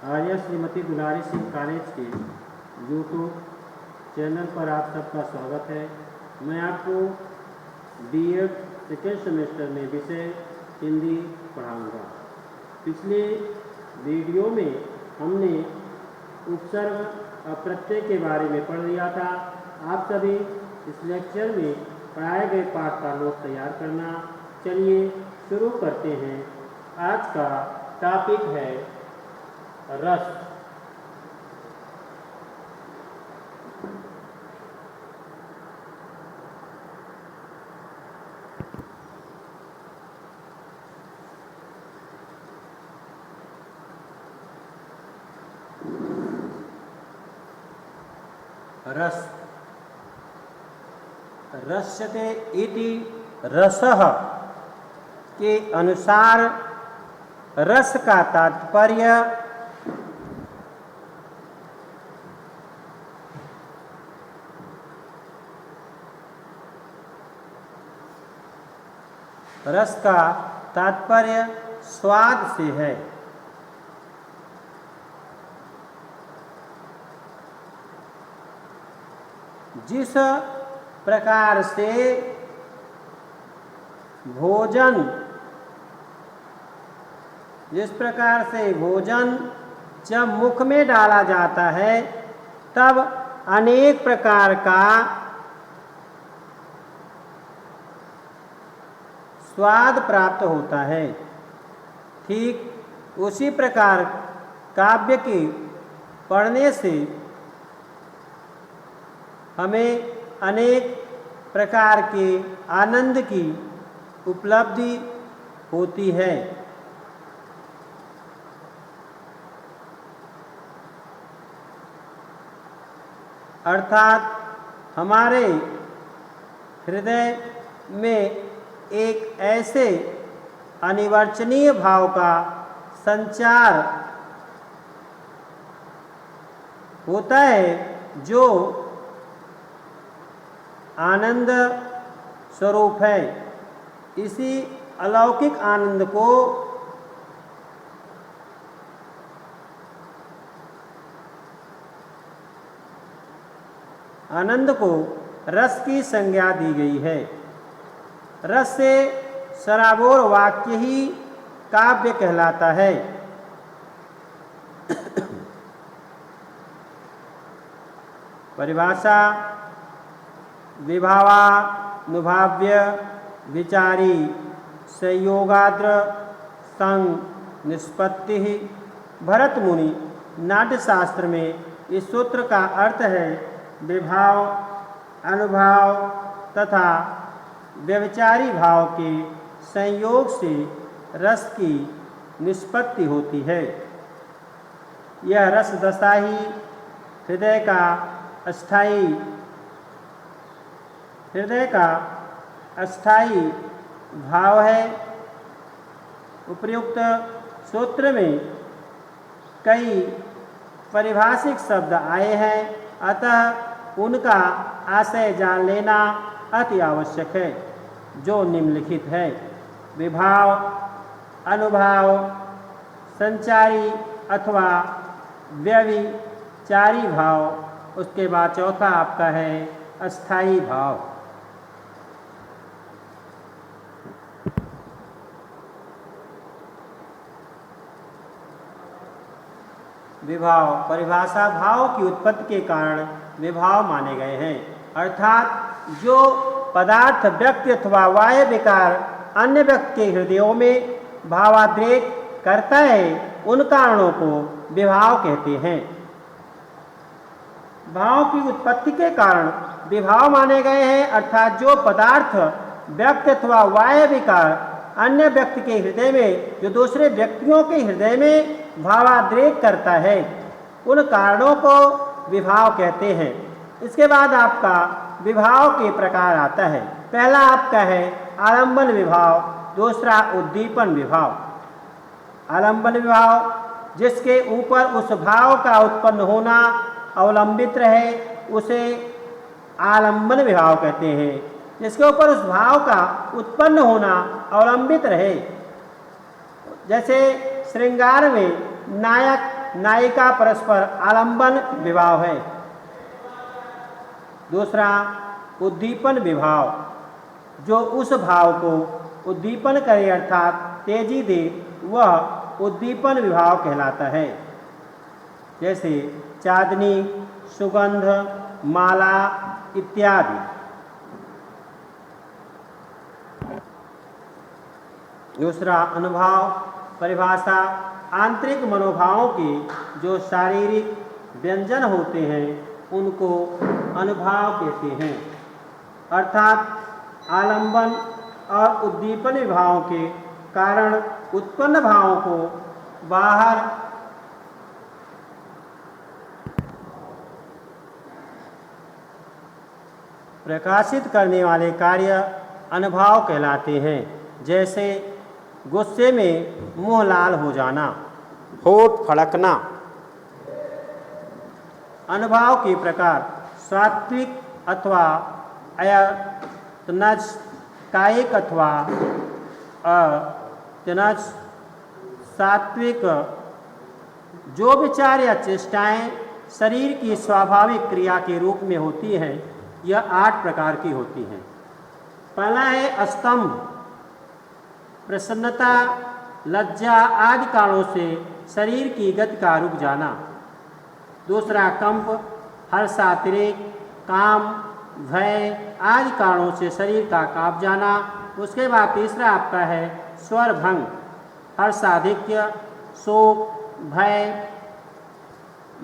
आर्या श्रीमती दुलारी Singh college के YouTube channel पर आप सबका स्वागत है। मैं आपको बीएड सेकेंड सेमेस्टर में विषय हिंदी पढ़ाऊंगा। पिछले वीडियो में हमने उपसर्ग और प्रत्यय के बारे में पढ़ लिया था। आप सभी इस लेक्चर में पढ़ाए गए पाठ का नोट तैयार करना। चलिए शुरू करते हैं। आज का टॉपिक है रस। रस रस्यते इति रसः के अनुसार रस का तात्पर्य स्वाद से है। जिस प्रकार से भोजन जब मुख में डाला जाता है तब अनेक प्रकार का स्वाद प्राप्त होता है, ठीक उसी प्रकार काव्य के पढ़ने से हमें अनेक प्रकार के आनंद की उपलब्धि होती है। अर्थात हमारे हृदय में एक ऐसे अनिवर्चनीय भाव का संचार होता है जो आनंद स्वरूप है। इसी अलौकिक आनंद को रस की संज्ञा दी गई है। रस से सराबोर वाक्य ही काव्य कहलाता है। परिभाषा: विभावानुभाव्य विचारी संयोगाद्र संग निष्पत्ति। भरत मुनि नाट्यशास्त्र में इस सूत्र का अर्थ है विभाव, अनुभाव तथा व्यभिचारी भाव के संयोग से रस की निष्पत्ति होती है। यह रस दशा ही हृदय का अस्थाई भाव है। उपर्युक्त सूत्र में कई पारिभाषिक शब्द आए हैं, अतः उनका आशय जान लेना अति आवश्यक है, जो निम्नलिखित है: विभाव, अनुभाव, संचारी अथवा व्यभिचारी भाव। उसके बाद चौथा आपका है अस्थाई भाव। विभाव परिभाषा भाव की उत्पत्ति के कारण विभाव माने गए हैं। अर्थात जो पदार्थ व्यक्ति अथवा बाह्य विकार अन्य व्यक्ति के हृदयों में भावाद्रेक करता है, उन कारणों को विभाव कहते हैं। भाव की उत्पत्ति के कारण विभाव माने गए हैं। अर्थात जो पदार्थ व्यक्ति अथवा बाह्य विकार अन्य व्यक्ति के हृदय में, जो दूसरे व्यक्तियों के हृदय में भावाद्रेक करता है, उन कारणों को विभाव कहते हैं। इसके बाद आपका विभाव के प्रकार आता है। पहला आपका है आलंबन विभाव, दूसरा उद्दीपन विभाव। आलंबन विभाव जिसके ऊपर उस भाव का उत्पन्न होना अवलंबित रहे, उसे आलंबन विभाव कहते हैं। जिसके ऊपर उस भाव का उत्पन्न होना अवलंबित रहे, जैसे श्रृंगार में नायक नायिका परस्पर आलंबन विभाव है। दूसरा उद्दीपन विभाव, जो उस भाव को उद्दीपन करे अर्थात तेजी दे, वह उद्दीपन विभाव कहलाता है। जैसे चांदनी, सुगंध, माला इत्यादि। दूसरा अनुभव परिभाषा, आंतरिक मनोभावों के जो शारीरिक व्यंजन होते हैं उनको अनुभाव कहते हैं, अर्थात आलंबन और उद्दीपन विभावों के कारण उत्पन्न भावों को बाहर प्रकाशित करने वाले कार्य अनुभाव कहलाते हैं। जैसे गुस्से में मुंह लाल हो जाना, होठ फड़कना। अनुभाव के प्रकार सात्विक अथवा अयतनज, कायिक अथवा अतनज। सात्विक, जो विचार या चेष्टाएं शरीर की स्वाभाविक क्रिया के रूप में होती हैं, यह 8 प्रकार की होती हैं। पहला है स्तंभ, प्रसन्नता, लज्जा आदि कारणों से शरीर की गति का रुक जाना। दूसरा कंप, हर्षातिरेक, काम, भय आदि कारणों से शरीर का कांप जाना। उसके बाद तीसरा आपका है स्वर भंग, हर्षाधिक्य, शोक, भय,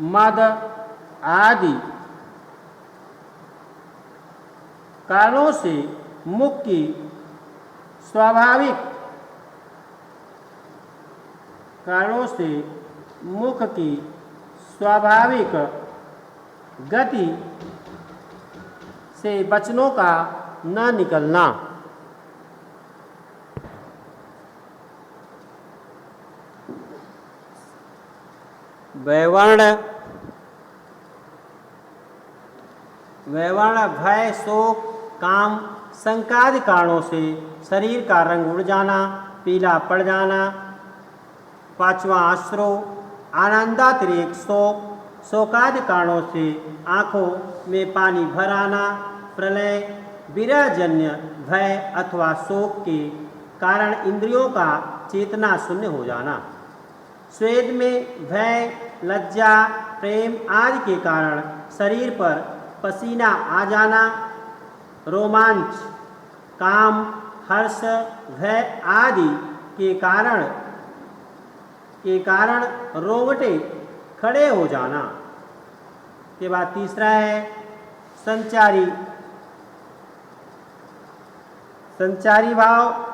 मद आदि कारणों से मुख की स्वाभाविक गति से वचनों का न निकलना। वैवर्ण, भय, शोक, काम, शंकादि कारणों से शरीर का रंग उड़ जाना, पीला पड़ जाना। पांचवा अश्रु, आनंदातिरेक शोक, शोकादि कारणों से आँखों में पानी भर आना। प्रलय, विरहजन्य भय अथवा शोक के कारण इंद्रियों का चेतना शून्य हो जाना। स्वेद में भय, लज्जा, प्रेम आदि के कारण शरीर पर पसीना आ जाना। रोमांच, काम, हर्ष, भय आदि के कारण रोंगटे खड़े हो जाना। के बाद तीसरा है संचारी भाव,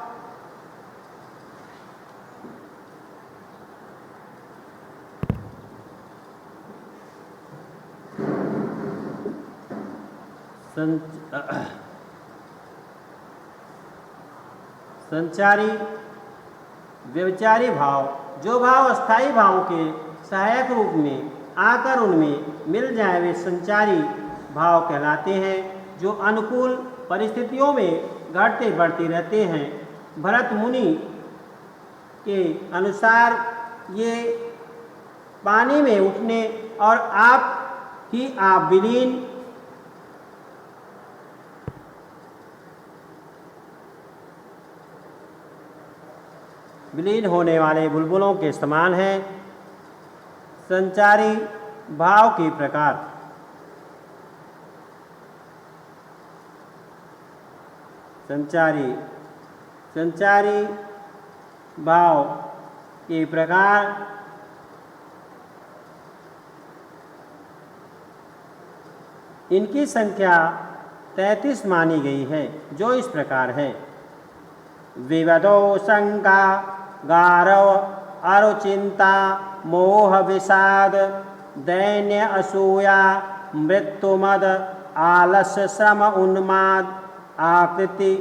संचारी व्यभिचारी भाव, जो भाव अस्थायी भावों के सहायक रूप में आकर उनमें मिल जाए वे संचारी भाव कहलाते हैं, जो अनुकूल परिस्थितियों में घटते बढ़ते रहते हैं। भरत मुनि के अनुसार ये पानी में उठने और आप ही आप विलीन होने वाले बुलबुलों के समान है। संचारी भाव के प्रकार, संचारी भाव के प्रकार इनकी संख्या 33 मानी गई है, जो इस प्रकार है। विवदो, शंका, गारव, अरुचिंता, मोह, विषाद, दैन्य, असूया, मृत्युमद, आलस्य, श्रम, उन्माद, आकृति,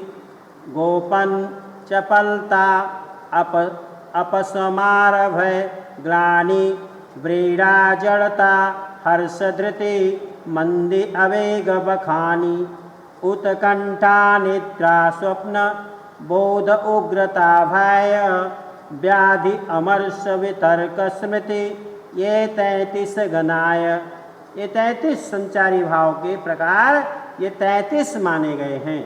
गोपन, चपलता, अपसमार, भय, ग्लानि, व्रीड़ा, जड़ता, हर्ष, धृति, मंदी, अवेग, बखानी, उत्कंठा, निद्रा, स्वप्न, बोध, उग्रता, भय, व्याधि, अमर्ष, वितर्क, स्मृति, ये 33 गणाय, ये 33 संचारी भाव के प्रकार ये 33 माने गए हैं।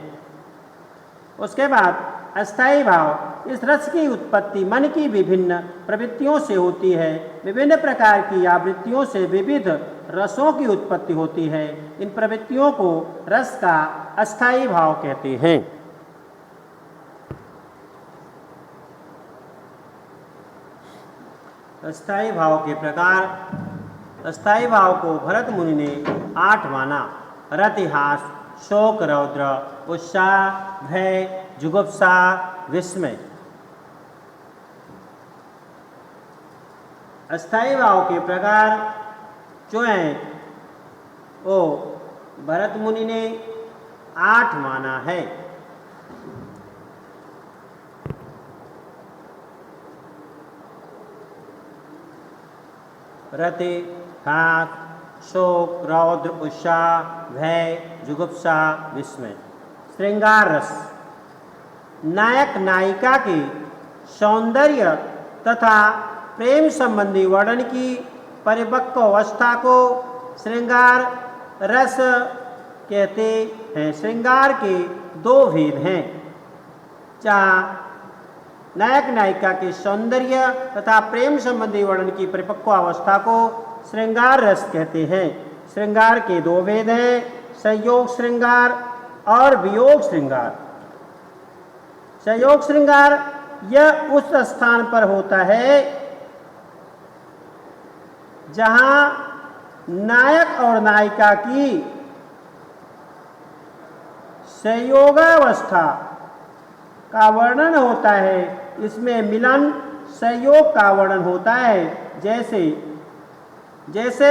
उसके बाद अस्थाई भाव, इस रस की उत्पत्ति मन की विभिन्न प्रवृत्तियों से होती है। विभिन्न प्रकार की आवृत्तियों से विविध रसों की उत्पत्ति होती है। इन प्रवृत्तियों को रस का अस्थाई भाव कहते हैं। अस्थाई भाव के प्रकार, अस्थाई भाव को भरत मुनि ने 8 माना। रतिहास, शोक, रौद्र, उत्साह, भय, जुगुप्सा, विस्मय। अस्थाई भाव के प्रकार जो हैं वो भरत मुनि ने 8 माना है। रति, हाथ, शोक, रौद्र, उत्साह, भय, जुगुप्सा, विस्मय। श्रृंगार रस, नायक नायिका के सौंदर्य तथा प्रेम संबंधी वर्णन की परिपक्व अवस्था को श्रृंगार रस कहते हैं। श्रृंगार के 2 भेद हैं, जहाँ नायक नायिका के सौंदर्य तथा प्रेम संबंधी वर्णन की परिपक्व अवस्था को श्रृंगार रस कहते हैं। श्रृंगार के 2 भेद हैं, संयोग श्रृंगार और वियोग श्रृंगार। संयोग श्रृंगार यह उस स्थान पर होता है जहां नायक और नायिका की संयोगावस्था का वर्णन होता है। इसमें मिलन संयोग का वर्णन होता है। जैसे जैसे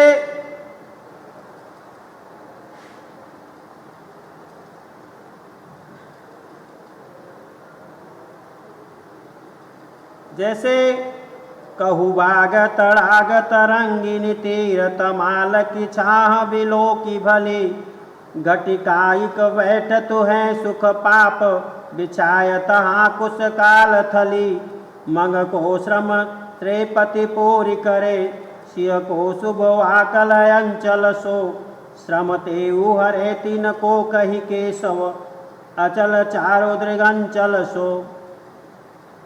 जैसे कहु बाग तड़ाग तरंगिनी तीर तमाल की छाह बिलो की भली, घटिकायिक बैठ तो है सुख पाप बिछाय तहाँ कुश काल थली। मंग को श्रम त्रेपति पूरी करे, सिय को शुभ आकल अंचल सो। श्रम ते हरे तीन को कही केशव, अचल चारो दृगंचल सो।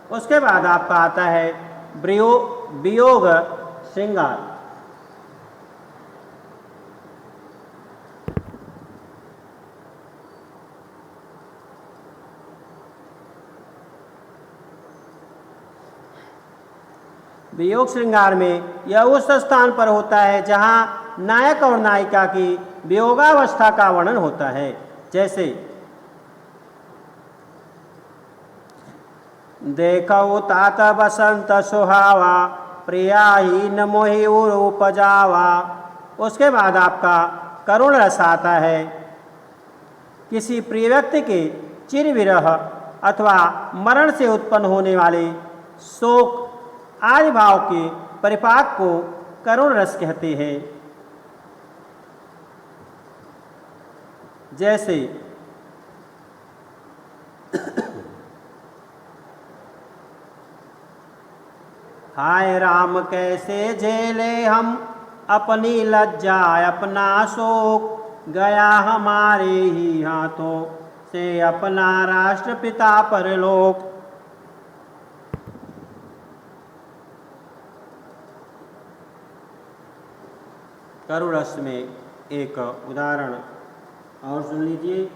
उसके बाद आपका आता है वियोग श्रृंगार। वियोग श्रृंगार में यह उस स्थान पर होता है जहां नायक और नायिका की वियोगावस्था का वर्णन होता है। जैसे देखो तात बसंत सुहावा, प्रियाहीन मोहि उपजावा। उसके बाद आपका करुण रस आता है। किसी प्रिय व्यक्ति के चिर विरह अथवा मरण से उत्पन्न होने वाले शोक आदि भाव के परिपाक को करुण रस कहते हैं। जैसे हाय राम कैसे झेले हम अपनी लज्जा अपना शोक, गया हमारे ही हाथों से अपना राष्ट्रपिता परलोक। करुण रस में एक उदाहरण और सुन लीजिए।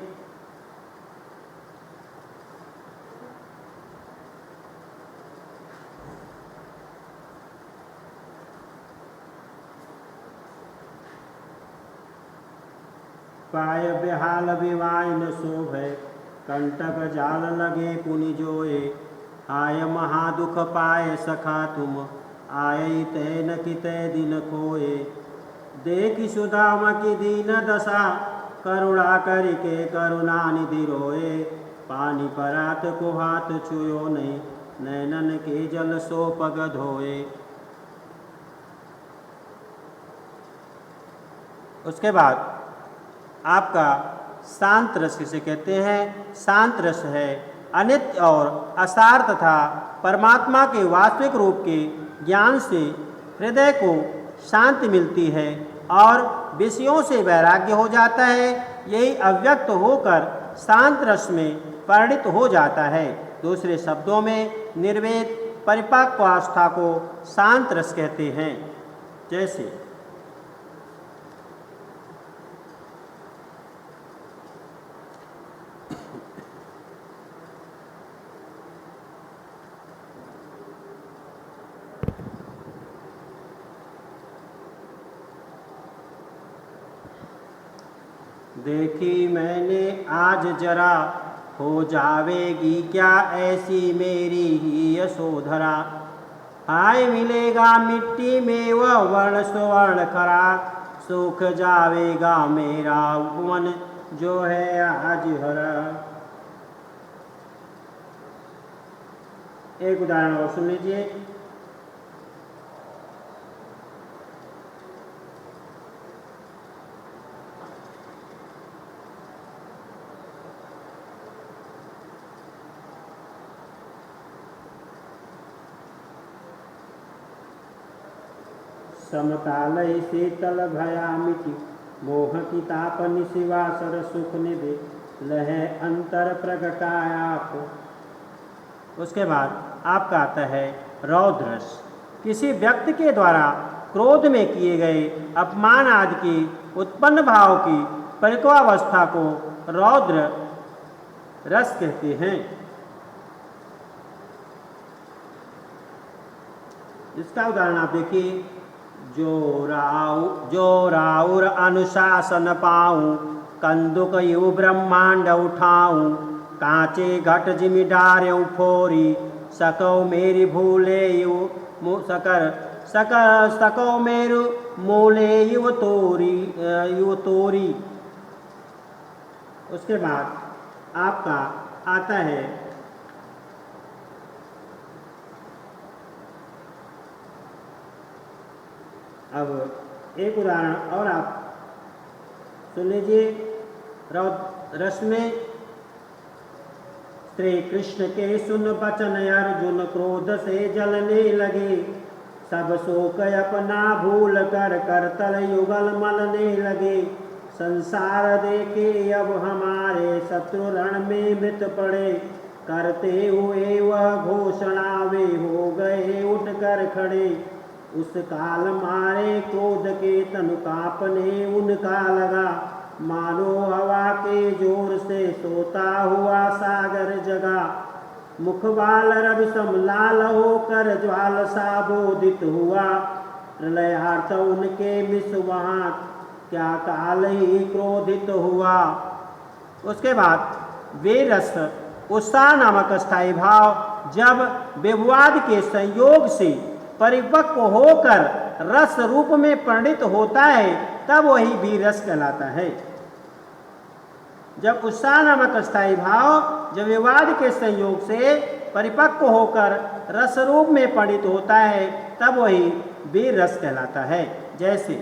पाय बेहाल विवाय न शोभे, कंटक जाल लगे पुनि जोए। आय महादुख पाए सखा तुम, आय तैन किते दिन खोए। देखी सुदामा की दीन दशा, करुणा करके करुणा निधि रोए। पानी परात को हाथ छुयो नहीं, नैनन के जल सो पग धोए। उसके बाद आपका शांत रस किसे कहते हैं? शांत रस है अनित्य और असार तथा परमात्मा के वास्तविक रूप के ज्ञान से हृदय को शांति मिलती है और विषयों से वैराग्य हो जाता है। यही अव्यक्त होकर शांत रस में परिणित हो जाता है। दूसरे शब्दों में निर्वेद परिपक्व अवस्था को शांत रस कहते हैं। जैसे देखी मैंने आज जरा, हो जावेगी क्या ऐसी मेरी ही यशोधरा। हाय मिलेगा मिट्टी में वह वर्ण स्वर्ण खरा, सूख जावेगा मेरा उपवन जो है आज हरा। एक उदाहरण और सुन लीजिए। समकालय शीतल भयामिति, मोह की तापनि शिवासर सुख निधि, लहे अंतर प्रगटाया। उसके बाद आपका आता है रौद्रस। किसी व्यक्ति के द्वारा क्रोध में किए गए अपमान आदि की उत्पन्न भाव की परिक्वावस्था को रौद्र रस कहते हैं। इसका उदाहरण आप देखिए। जो राउर अनुशासन पाऊं, कंदुक यु ब्रह्मांड उठाऊं, कांचे घट जिमि डार्यों फोरी, सको मेरी भूले यु सको मेरु मूले यु तोरी। उसके बाद आपका आता है अब एक उदाहरण और आप सुन लीजिए। रस में श्री कृष्ण के सुन बचन अर्जुन क्रोध से जलने लगे, सब शोक अपना भूल कर करतल युगल मलने लगे। संसार देखे अब हमारे शत्रु रण में मृत पड़े, करते हुए वह घोषणा वे हो गए उठ कर खड़े। उस काल मारे क्रोध के तनु कांपने उनका लगा, मानो हवा के जोर से सोता हुआ सागर जगा। मुखबाल रवि सम लाल होकर ज्वाल सा बोधित हुआ, प्रलयार्थ उनके मिस वहाँ क्या काल ही क्रोधित हुआ। उसके बाद वे रस उत्साह नामक स्थायी भाव जब विवाद के संयोग से परिपक्व होकर रस रूप में परिणित होता है, तब वही वीर रस कहलाता है। जब उत्साह नामक स्थायी भाव जब विवाद के संयोग से परिपक्व होकर रस रूप में परिणित होता है, तब वही वीर रस कहलाता है। जैसे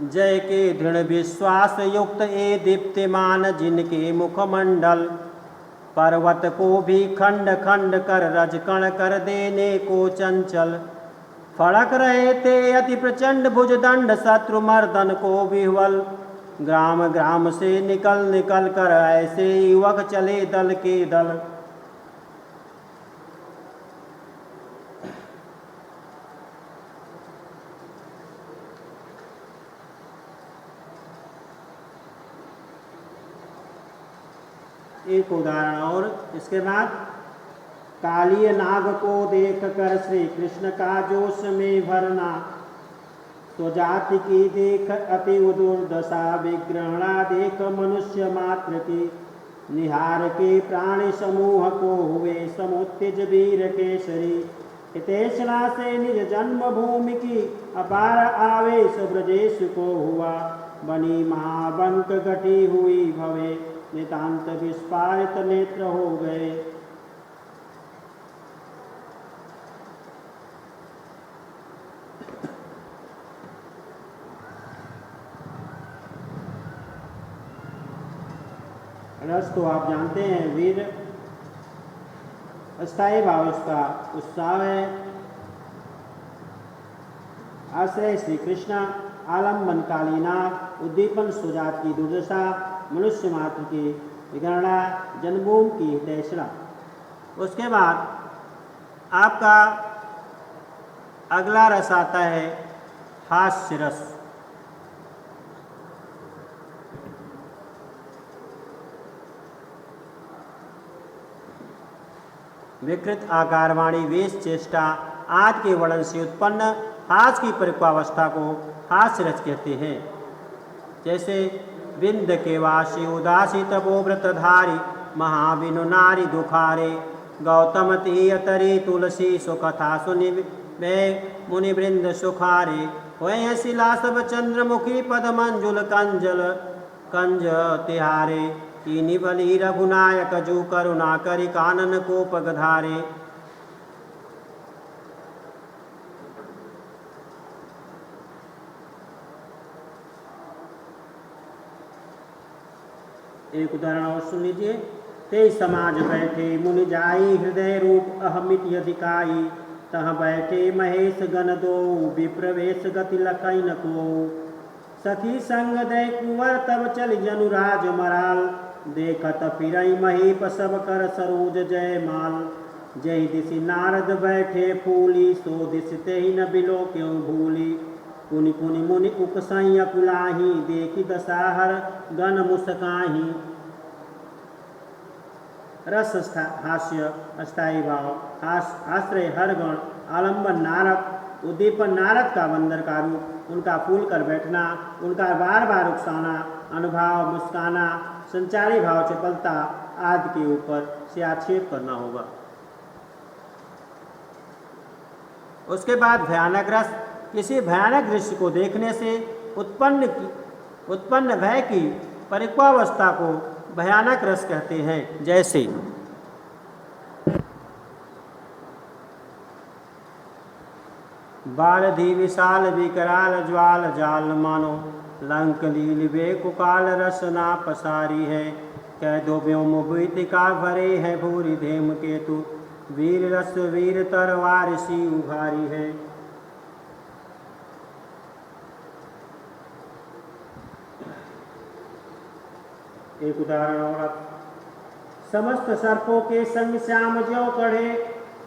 जय के दृढ़ विश्वास युक्त ए दीप्तिमान, जिनके मुखमंडल पर्वत को भी खंड खंड कर रजकण कर देने को चंचल। फड़क रहे थे अति प्रचंड भुजदंड शत्रु मर्दन को विह्वल, ग्राम ग्राम से निकल निकल कर ऐसे युवक चले दल के दल। एक उदाहरण और इसके बाद, कालिय नाग को देख कर श्री कृष्ण का जोश में भरना, स्वजाति की देख अति दुर्दशा विग्रहणा देख मनुष्य मात्र की, निहार के प्राणी समूह को हुए समुत्तिज वीर केसरी। हितेशना से निज जन्मभूमि की अपार आवेश ब्रजेश को हुआ, बनी महाबंक घटी हुई भवे नितांत विस्फारित नेत्र हो गए। रस तो आप जानते हैं वीर, अस्थाई भाव उसका उत्साह है। आश्रय श्री कृष्ण, आलम्बन कालीना, उद्दीपन सुजात की दुर्दशा, मनुष्य मात्र की विगणना, जन्मभूमि की तैसरा। उसके बाद आपका अगला रस आता है हास्य रस। विकृत आकार वाणी वेश चेष्टा आदि के वर्णन से उत्पन्न हास्य की परिपक्वावस्था को हास्य रस कहते हैं। जैसे बिंद के वासी उदासी तपो व्रतधारी, महाविनु नारी दुखारे, गौतम तीयतरी तुलसी सुकथा सुनि मुनि वृंद सुखारे, वह शिला सब चंद्रमुखी पद मंजुल कंजल कंज तिहारे, कीनी बली रघुनायक जू करुणा करि कानन को पगधारे। एक उदाहरण और सुन लीजिए। ते समाज बैठे मुनि जाई, हृदय रूप अहमित अधिकाई, तह बैठे महेश गण दो, विप्रवेश गति लकई न को, सखी संग दे कुंवर तब चल जनुराज मराल, देखत फिरई महीप सब कर सरोज जय माल, जय दिशि नारद बैठे फूली, सो दिश ते ही न बिलो क्यों भूली, पुनि पुनि मुनि उकसई अकुलाही, देखी दसाहर गण मुस्काही। रस हास्य अस्थाई भाव, आश्रय हर गण, आलम्बन नारद, उद्दीपन नारद का बंदर का रूप, उनका फूल कर बैठना, उनका बार बार उकसाना, अनुभाव मुस्काना, संचारी भाव चपलता आदि के ऊपर से आक्षेप करना होगा। उसके बाद भयानक रस, किसी भयानक दृश्य को देखने से उत्पन्न भय की परिपक्वावस्था को भयानक रस कहते हैं। जैसे बालधि विशाल विकराल ज्वाल जाल मानो, लंक लील वे कुकाल रसना पसारी है, कह दो व्योम भीतिका भरे है भूरि धेम केतु, वीर रस वीर तरवार सी उभारी है। एक उदाहरण और, समस्त सर्पों के संग श्याम ज्यों कढ़े,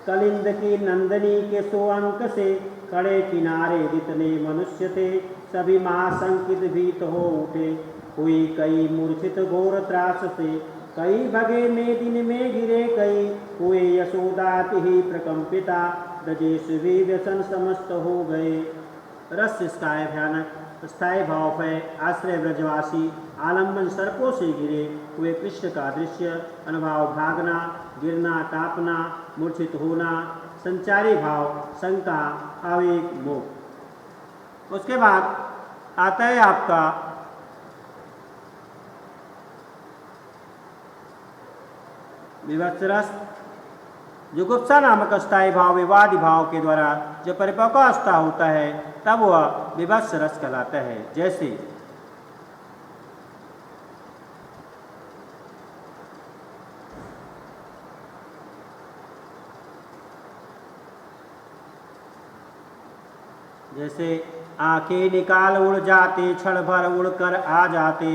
कलिंद की नंदनी के सो अंक से, कड़े किनारे जितने मनुष्य थे, सभी महाशंकित भीत हो उठे, हुई कई मूर्छित घोर त्रास से, कई भगे में दिन में गिरे कई, हुए यशोदाति ही प्रकंपिता, ब्रजेश भी व्यसन समस्त हो गए। रस इसका है भयानक, स्थायी भाव है आश्रय ब्रजवासी, आलम्बन सर्पों से गिरे हुए कृष्ण का दृश्य, अनुभाव भागना, गिरना, कांपना, मूर्छित होना, संचारी भाव, शंका, आवेग, मोह। उसके बाद आता है आपका विभत्स रस। जुगुप्सा नामक अस्थायी भाव विवादी भाव के द्वारा जब परिपक्वावस्था होता है तब वह विभत्स रस कहलाता है। जैसे आंखें निकाल उड़ जाते, क्षण भर उड़कर आ जाते,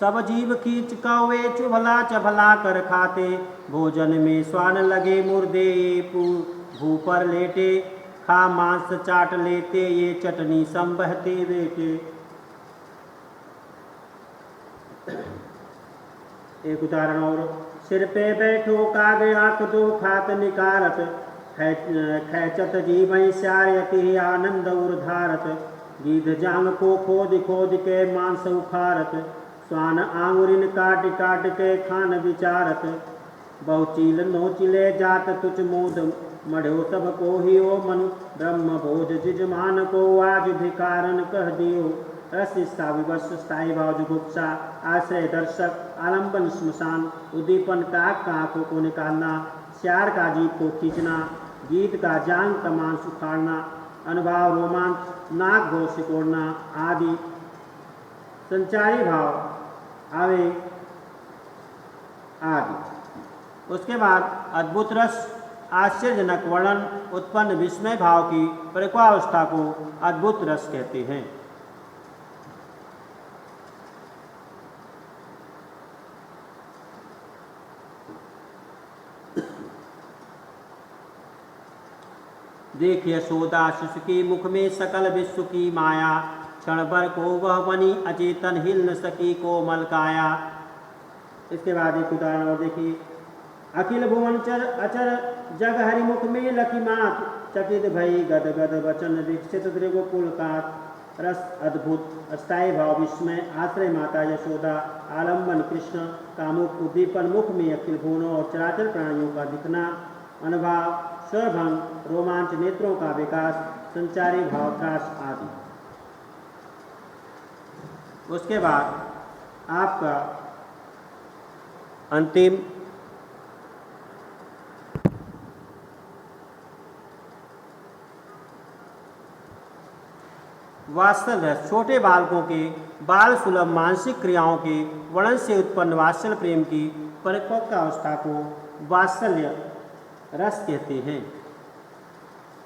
सब जीव खींच कौवे चुभला चभला कर खाते, भोजन में स्वान लगे मुर्दे भू पर लेटे, खा मांस चाट लेते ये चटनी संबहते बेटे। एक उदाहरण और, सिर पे बैठो कागे आंख दो खात निकारत, खैचत जीवई स्यारयति आनंद उर्धारत, गीध जांग को खोद खोद के मांस उखारत, स्वान आंगुरिन काट काट के खान विचारत, बहुचील नोचिले जात तुच मोद, मढ़ो सब को ही ओ मनु, ब्रह्म भोज जिजमान को आज भिकारन कह दियो। रस इसका विवश स्थायी भाव जुगुप्सा, आश्रय दर्शक, आलम्बन स्मशान, उद्दीपन काक का आंखों को निकालना, श्यार का जीभ को खींचना, गीत का जांग का मांस उखाड़ना, अनुभाव रोमांच, नाक घोष सिकोड़ना आदि। संचारी भाव आवेग, आदि। उसके बाद अद्भुत रस आश्चर्यजनक वर्णन उत्पन्न विस्मय भाव की परिक्वावस्था को अद्भुत रस कहते हैं। देखिए यशोदा शिशु के मुख में सकल विश्व की माया, क्षण भर को वह बनी अचेतन हिल न सकी कोमल काया। इसके बाद एक उदाहरण और देखिए, अखिल भुवन चर अचर जग हरिमुख में लखी मात, चकित भई गद गद वचन दीक्षित दृगुकुल कात। रस अद्भुत अस्थायी भाव विस्मय आश्रय माता यशोदा, आलम्बन कृष्ण कामुक उद्दीपन मुख में अखिल भुवनों और चराचर प्राणियों का दिखना, अनुभव स्वरभंग रोमांच नेत्रों का विकास, संचारी भाव त्रास आदि। उसके बाद आपका अंतिम वात्सल रस, छोटे बालकों के बाल सुलभ मानसिक क्रियाओं के वर्णन से उत्पन्न वात्सल प्रेम की परिपक्व अवस्था को वात्सल्य रस कहते हैं।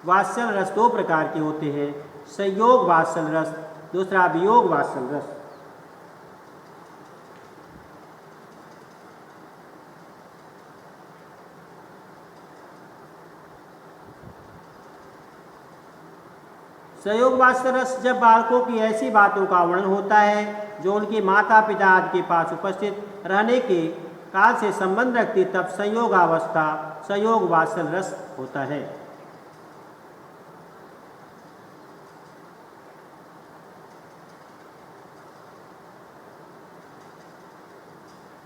वात्सल रस दो प्रकार के होते हैं, संयोग वात्सल रस, दूसरा वियोग वात्सल रस। संयोग वात्सल रस जब बालकों की ऐसी बातों का वर्णन होता है जो उनके माता पिता आदि के पास उपस्थित रहने के काल से संबंध रखती, तब संयोगावस्था संयोग वात्सल रस होता है।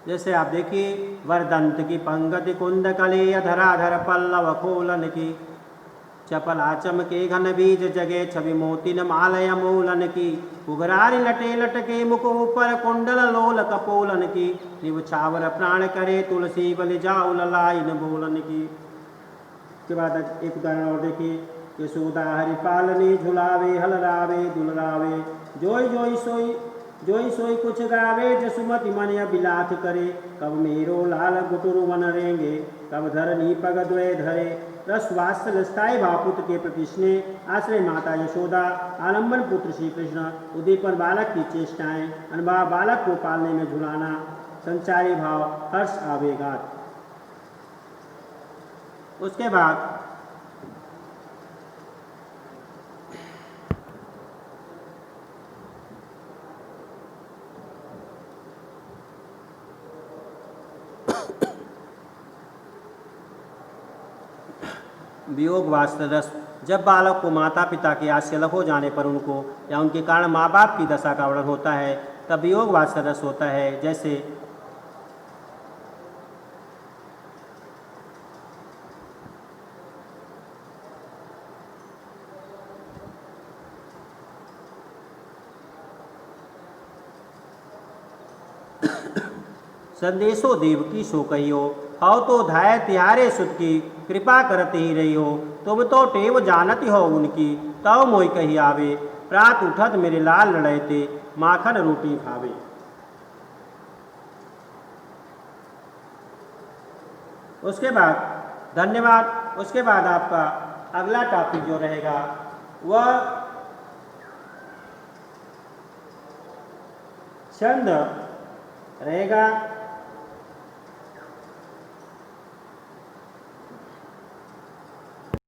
जैसे आप देखिए, वरदंत की पंगति कुंद कलेय धराधर पल्लव खोलन की, चपल आचम के घन बीज जगे छवि मोतिन मालय मूलन की, उघरारी लटे लटके मुख ऊपर कुंडल लोल कपोलन की, निव छावर प्राण करे तुलसी बलि जाऊ ललाइन बोलन की। उसके बाद एक उदाहरण और देखिए, यशोदा हरि पालनी झुलावे हलरावे दुलरावे, जोई जोई सोई जोई सोई कुछ गावे, जसुमति मन बिलाथ करे, कब मेरो लाल गुटुरु वन रेंगे, कब धरनी पग द्वय धरे। रस वात्सल स्थायी भाव पुत्र के प्रति स्नेह, आश्रय माता यशोदा, आलम्बन पुत्र श्री कृष्ण, उद्दीपन बालक की चेष्टाएं, अनुभव बालक को पालने में झुलाना, संचारी भाव हर्ष आवेगात। उसके बाद वियोग वात्सल रस, जब बालक को माता पिता के आश्रय अलग हो जाने पर उनको या उनके कारण माँ बाप की दशा का वर्णन होता है, तब वियोग वात्सल रस होता है। जैसे संदेशो देवकी सो कहियो, हव तो धाय तिहारे सुत की, कृपा करत ही रही हो, तुम तो टेव जानती हो उनकी, तव मोहि कही आवे, प्रात उठत मेरे लाल लड़ैते, माखन रोटी खावे। उसके बाद धन्यवाद। उसके बाद आपका अगला टॉपिक जो रहेगा वह छंद रहेगा।